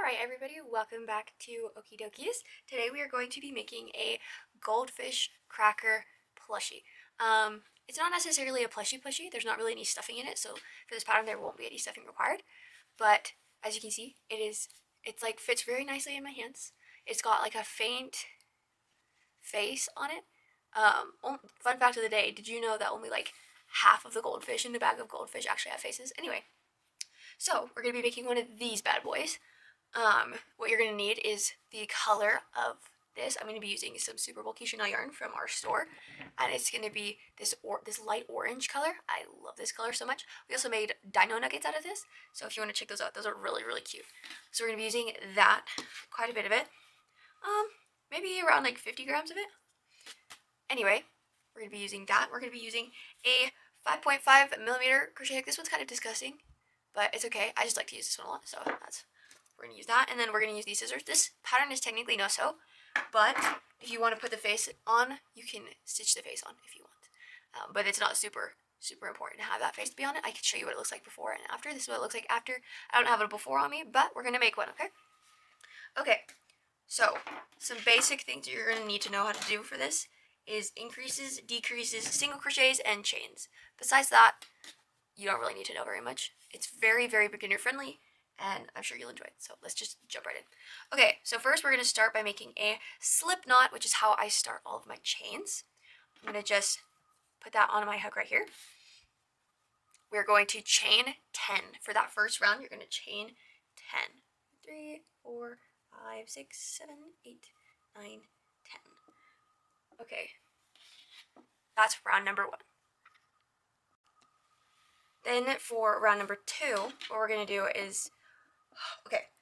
Alright everybody, welcome back to Okie Dokies. Today we are going to be making a goldfish cracker plushie. It's not necessarily a plushie, there's not really any stuffing in it, so for this pattern there won't be any stuffing required. But as you can see, it's like fits very nicely in my hands. It's got like a faint face on it. Fun fact of the day, did you know that only like half of the goldfish in the bag of goldfish actually have faces? Anyway, so we're going to be making one of these bad boys. What you're going to need is the color of this. I'm going to be using some super bulky Chanel yarn from our store, and it's going to be this light orange color. I love this color so much. We also made dino nuggets out of this, so if you want to check those out, those are really, really cute. So we're going to be using that, quite a bit of it, maybe around like 50 grams of it. Anyway, we're going to be using that. We're going to be using a 5.5 millimeter crochet hook. This one's kind of disgusting, but it's okay. I just like to use this one a lot, so we're going to use that. And then we're going to use these scissors. This pattern is technically no-sew, but if you want to put the face on, you can stitch the face on if you want. But it's not super important to have that face to be on it. I can show you what it looks like before and after. This is what it looks like after. I don't have a before on me, but we're going to make one, okay? Okay, so some basic things you're going to need to know how to do for this is increases, decreases, single crochets, and chains. Besides that, you don't really need to know very much. It's very, very beginner friendly, and I'm sure you'll enjoy it. So let's just jump right in. Okay, so first we're going to start by making a slip knot, which is how I start all of my chains. I'm going to just put that on my hook right here. We're going to chain 10. For that first round, you're going to chain 10. 3, 4, 5, 6, 7, 8, 9, 10. Okay, that's round number 1. Then for round number 2, what we're going to do is,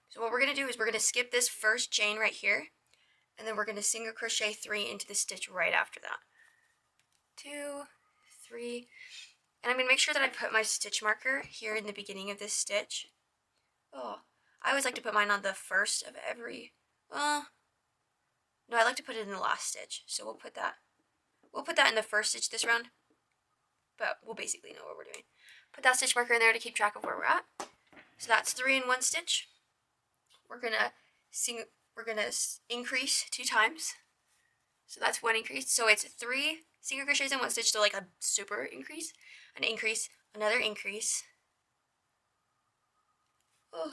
so what we're going to do is we're going to skip this first chain right here, and then we're going to single crochet 3 into the stitch right after that. 2, 3, and I'm going to make sure that I put my stitch marker here in the beginning of this stitch. Oh, I always like to put mine on the first of every, no, I like to put it in the last stitch, so we'll put that in the first stitch this round, but we'll basically know what we're doing. Put that stitch marker in there to keep track of where we're at. So that's 3 in 1 stitch. We're gonna increase 2 times. So that's 1 increase. So it's 3 single crochets in 1 stitch, so like a super increase, an increase, another increase. Oh.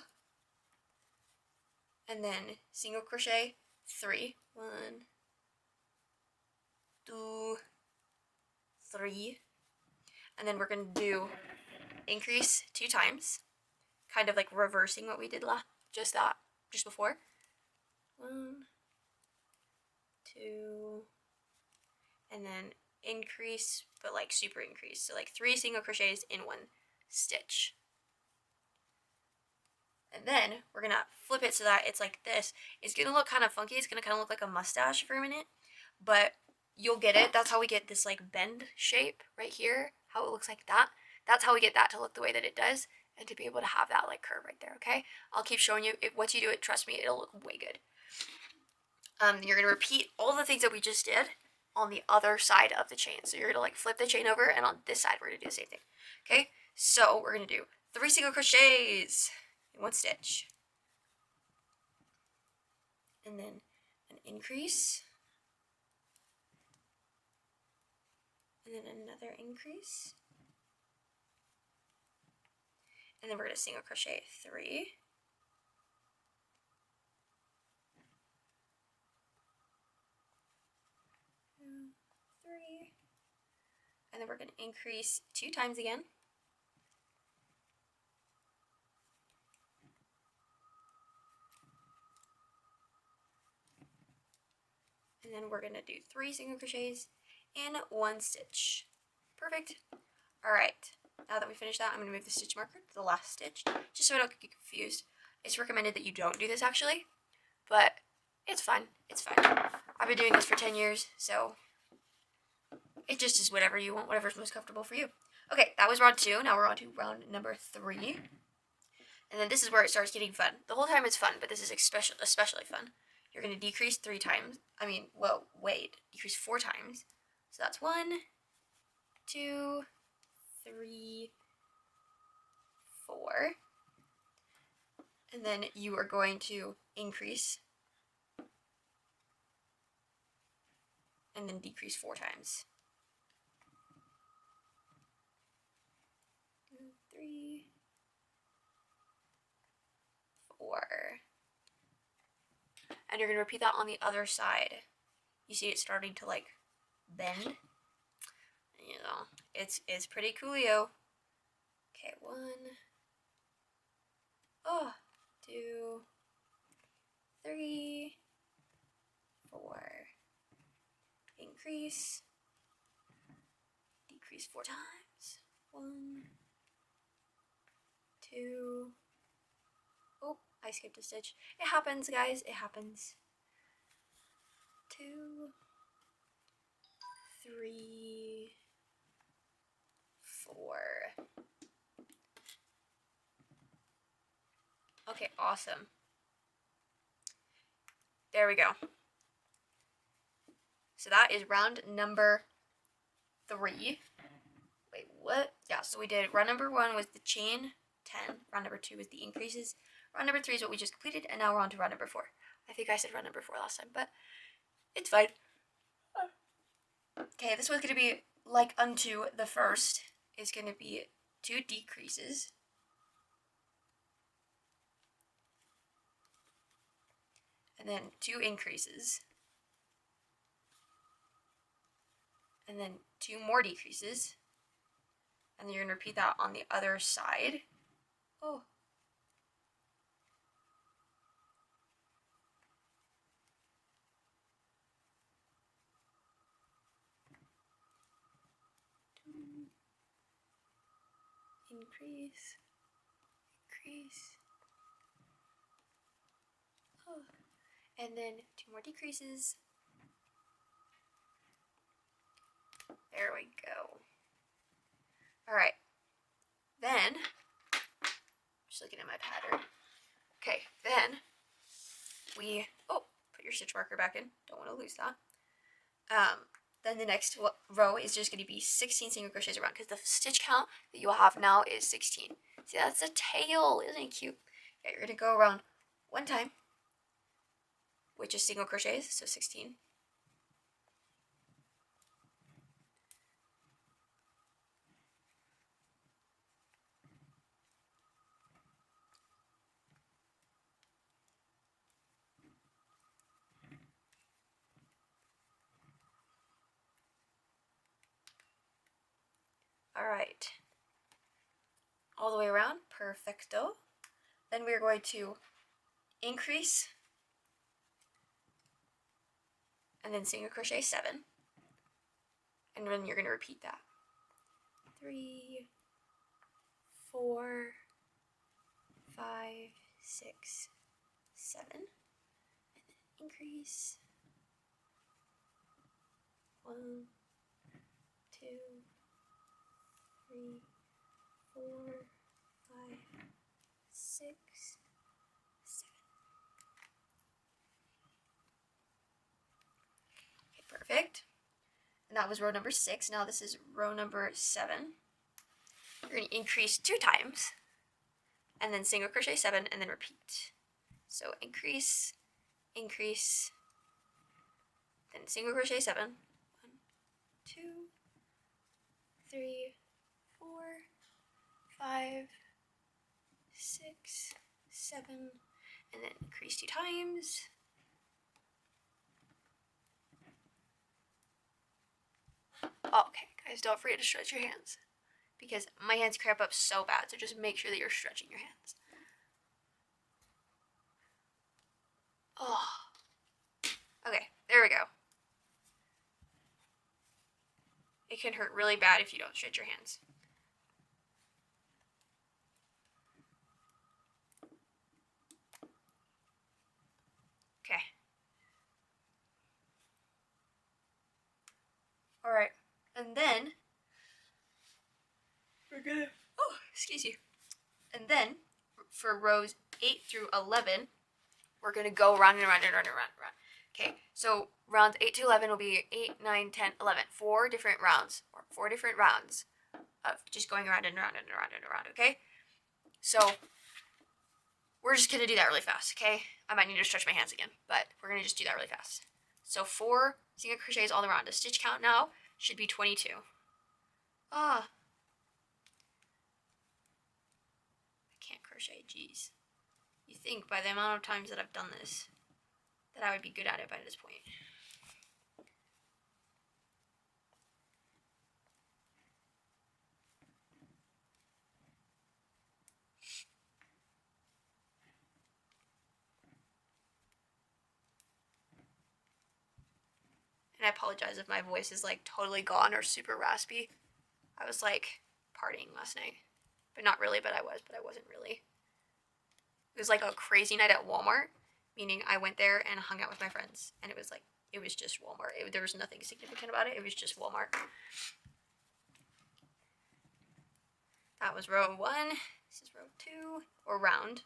And then single crochet 3. 1, 2, 3. And then we're gonna do increase 2 times, kind of like reversing what we did just before. 1, 2, and then increase, but like super increase, so like 3 single crochets in 1 stitch. And then we're gonna flip it so that it's like this. It's gonna look kind of funky. It's gonna kind of look like a mustache for a minute, but you'll get it. That's how we get this like bend shape right here, how it looks like that. That's how we get that to look the way that it does, and to be able to have that like curve right there, okay? I'll keep showing you. Once you do it, trust me, it'll look way good. You're going to repeat all the things that we just did on the other side of the chain. So you're going to like flip the chain over, and on this side we're going to do the same thing, okay? So we're going to do 3 single crochets in 1 stitch. And then an increase. And then another increase. And then we're going to single crochet 3. And then we're going to increase 2 times again. And then we're going to do 3 single crochets in 1 stitch. Perfect. Alright, now that we finished that, I'm going to move the stitch marker to the last stitch, just so I don't get confused. It's recommended that you don't do this actually, but it's fun. It's fun. I've been doing this for 10 years, so it just is whatever you want, whatever's most comfortable for you. Okay, that was round 2. Now we're on to round number 3. And then this is where it starts getting fun. The whole time it's fun, but this is especially fun. You're going to decrease 3 times. Decrease 4 times. So that's 1, 2, 3, 4. And then you are going to increase and then decrease 4 times. 2, 3, 4. And you're going to repeat that on the other side. You see it starting to like bend. You know, it's pretty coolio. Okay, 1, 2, 3, 4. Increase, decrease 4 times. 1, 2. Oh, I skipped a stitch. It happens, guys. It happens. 2, 3, 4. Okay, awesome. There we go. So that is round number 3. Wait, what? Yeah, so we did round number 1 was the chain 10. Round number 2 was the increases. Round number 3 is what we just completed, and now we're on to round number 4. I think I said round number 4 last time, but it's fine. Okay, this one's going to be like unto the first. It's going to be 2 decreases. And then 2 increases. And then 2 more decreases. And then you're going to repeat that on the other side. Oh. Increase. Increase. Oh. And then 2 more decreases. There we go. Alright. Then, just looking at my pattern. Okay, then we, put your stitch marker back in. Don't want to lose that. Then the next row is just going to be 16 single crochets around because the stitch count that you will have now is 16. See, that's a tail. Isn't it cute? Yeah, you're going to go around 1 time, which is single crochets, so 16. Alright. All the way around. Perfecto. Then we're going to increase and then single crochet 7. And then you're going to repeat that. 3, 4, 5, 6, 7. And then increase. 1, 2, 3, 4, 5, 6, 7. Okay, perfect. And that was row number 6. Now this is row number 7. You're going to increase 2 times, and then single crochet 7, and then repeat. So increase, increase, then single crochet 7. 1, 2, 3, 4, 5, 6, 7, and then increase 2 times. Oh, okay, guys, don't forget to stretch your hands because my hands cramp up so bad, so just make sure that you're stretching your hands. Oh, okay, there we go. It can hurt really bad if you don't stretch your hands. Okay. Alright, and then we're gonna, excuse you. And then for rows 8 through 11, we're gonna go round and round and round and round and round. Okay, so rounds 8 to 11 will be 8, 9, 10, 11. 4 different rounds, or 4 different rounds of just going around and around and around and around, okay? So we're just gonna do that really fast, okay? I might need to stretch my hands again, but we're gonna just do that really fast. So 4 single crochets all around. The stitch count now should be 22. Ah, I can't crochet, jeez. You think by the amount of times that I've done this, that I would be good at it by this point. And I apologize if my voice is like totally gone or super raspy. I was like partying last night. But not really, but I wasn't really. It was like a crazy night at Walmart, meaning I went there and hung out with my friends. And it was like, it was just Walmart. There was nothing significant about it. It was just Walmart. That was row 1. This is row 2, or round.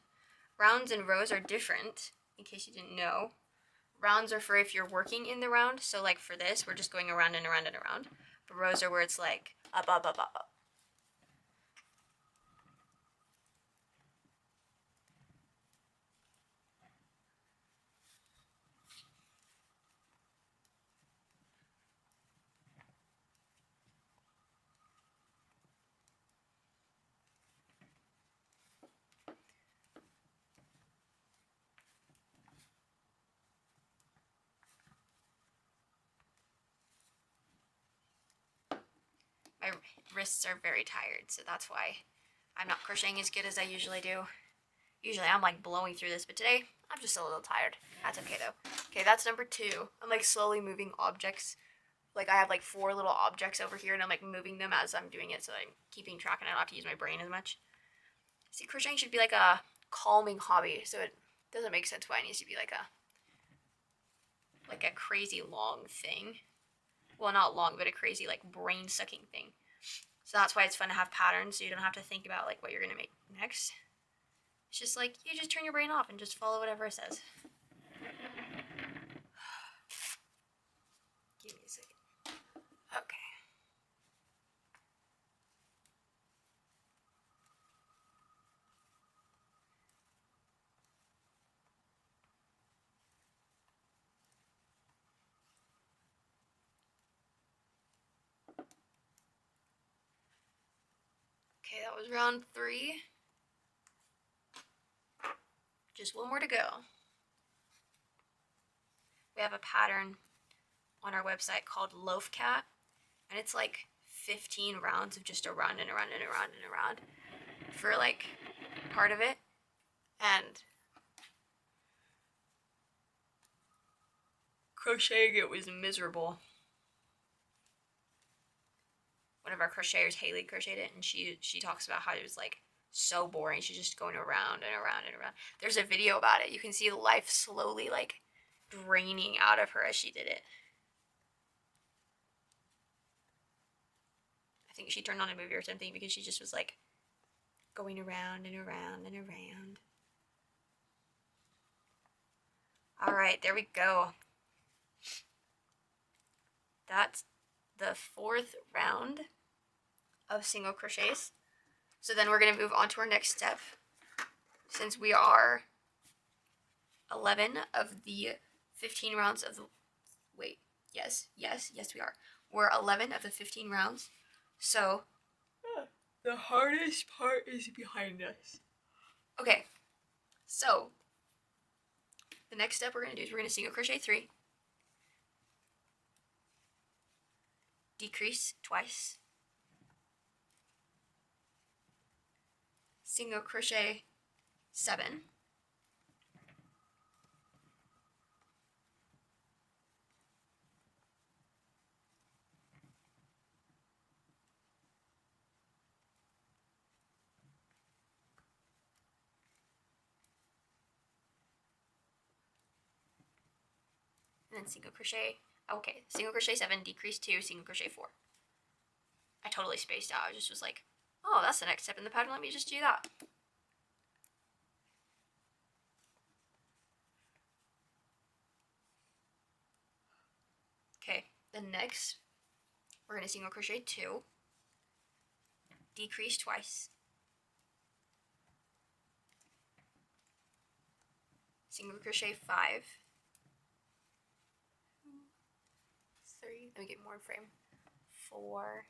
Rounds and rows are different, in case you didn't know. Rounds are for if you're working in the round. So like for this, we're just going around and around and around. But rows are where it's like up, up, up, up, up. My wrists are very tired, so that's why I'm not crocheting as good as I usually do. Usually I'm like blowing through this, but today I'm just a little tired. That's okay though. Okay, that's number 2. I'm like slowly moving objects. Like I have like 4 little objects over here and I'm like moving them as I'm doing it, so I'm keeping track and I don't have to use my brain as much. See, crocheting should be like a calming hobby, so it doesn't make sense why it needs to be like a crazy long thing. Well, not long, but a crazy like brain sucking thing. So that's why it's fun to have patterns, so you don't have to think about like what you're gonna make next. It's just like you just turn your brain off and just follow whatever it says. Give me a second. Okay. Okay, that was round 3. Just one more to go. We have a pattern on our website called Loaf Cat, and it's like 15 rounds of just around and around and around and around for like part of it. And crocheting it was miserable. One of our crocheters, Haley, crocheted it, and she talks about how it was like so boring. She's just going around and around and around. There's a video about it. You can see the life slowly like draining out of her as she did it. I think she turned on a movie or something because she just was like going around and around and around. All right, there we go. That's the 4th round of single crochets. So then we're going to move on to our next step. Since we are 11 of the 15 rounds of the, wait, yes we are. We're 11 of the 15 rounds. So the hardest part is behind us. Okay, so the next step we're going to do is we're going to single crochet 3, decrease twice, single crochet 7, and then single crochet, okay, single crochet 7, decrease 2, single crochet 4. I totally spaced out. I just was like, oh, that's the next step in the pattern, let me just do that. Okay, then next, we're going to single crochet 2, decrease twice, single crochet 5, 3, let me get more in frame, 4,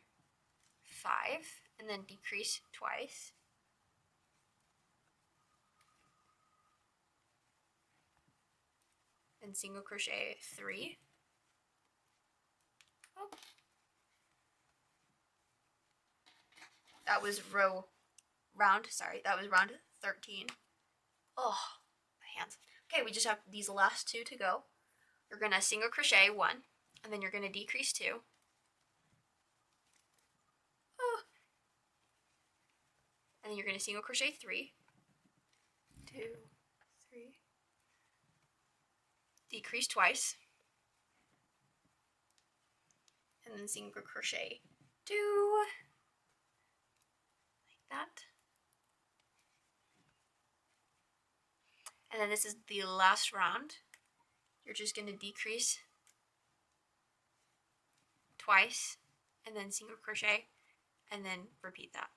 5, and then decrease twice, and single crochet 3. Oh. That was round 13. Oh, my hands. Okay, we just have these last 2 to go. You're gonna single crochet 1, and then you're gonna decrease 2. Oh. And then you're gonna single crochet 3, 2, 3, decrease twice, and then single crochet 2, like that. And then this is the last round. You're just going to decrease twice, and then single crochet, and then repeat that.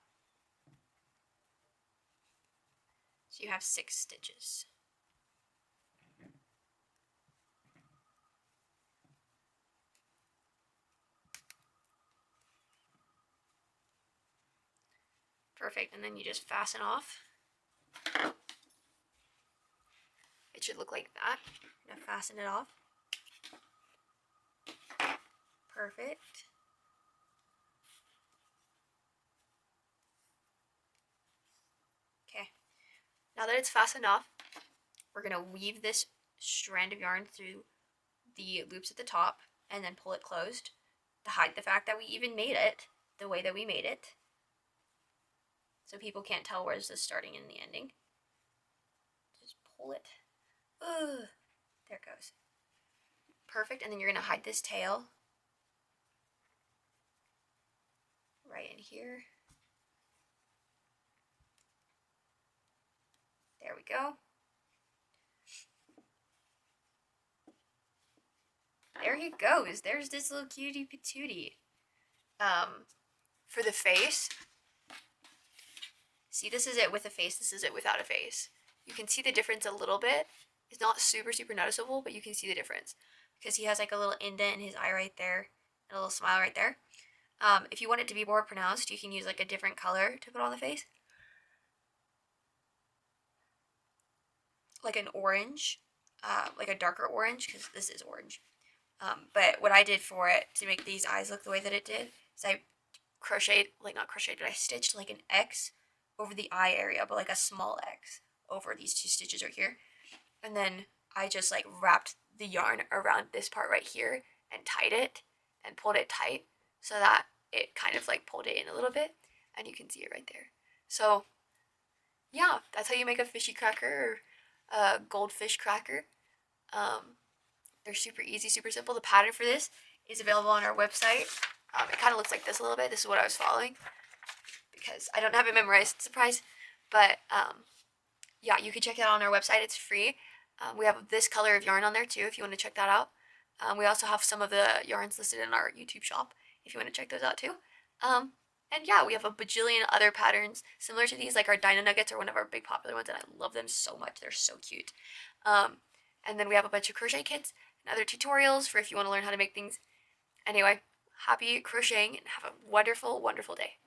So you have 6 stitches. Perfect, and then you just fasten off. It should look like that. I'm going to fasten it off. Perfect. Okay, now that it's fastened off, we're going to weave this strand of yarn through the loops at the top and then pull it closed to hide the fact that we even made it the way that we made it, so people can't tell where's the starting and the ending. Just pull it. Ugh. There it goes. Perfect, and then you're going to hide this tail right in here. There we go. There he goes. There's this little cutie patootie. For the face, see, this is it with a face, this is it without a face. You can see the difference a little bit. It's not super noticeable, but you can see the difference because he has like a little indent in his eye right there and a little smile right there. If you want it to be more pronounced, you can use like a different color to put on the face, like an orange, like a darker orange, because this is orange. But what I did for it to make these eyes look the way that it did is I I stitched like an X over the eye area, but like a small X over these 2 stitches right here. And then I just like wrapped the yarn around this part right here and tied it and pulled it tight so that it kind of like pulled it in a little bit, and you can see it right there. So yeah, that's how you make a fishy cracker or a goldfish cracker. They're super easy, super simple. The pattern for this is available on our website. It kind of looks like this a little bit. This is what I was following because I don't have it memorized, surprise. But yeah, you can check it out on our website. It's free. We have this color of yarn on there too if you want to check that out. We also have some of the yarns listed in our YouTube shop if you want to check those out too. And yeah, we have a bajillion other patterns similar to these, like our Dino Nuggets are one of our big popular ones, and I love them so much. They're so cute. And then we have a bunch of crochet kits and other tutorials for if you want to learn how to make things. Anyway, happy crocheting and have a wonderful, wonderful day.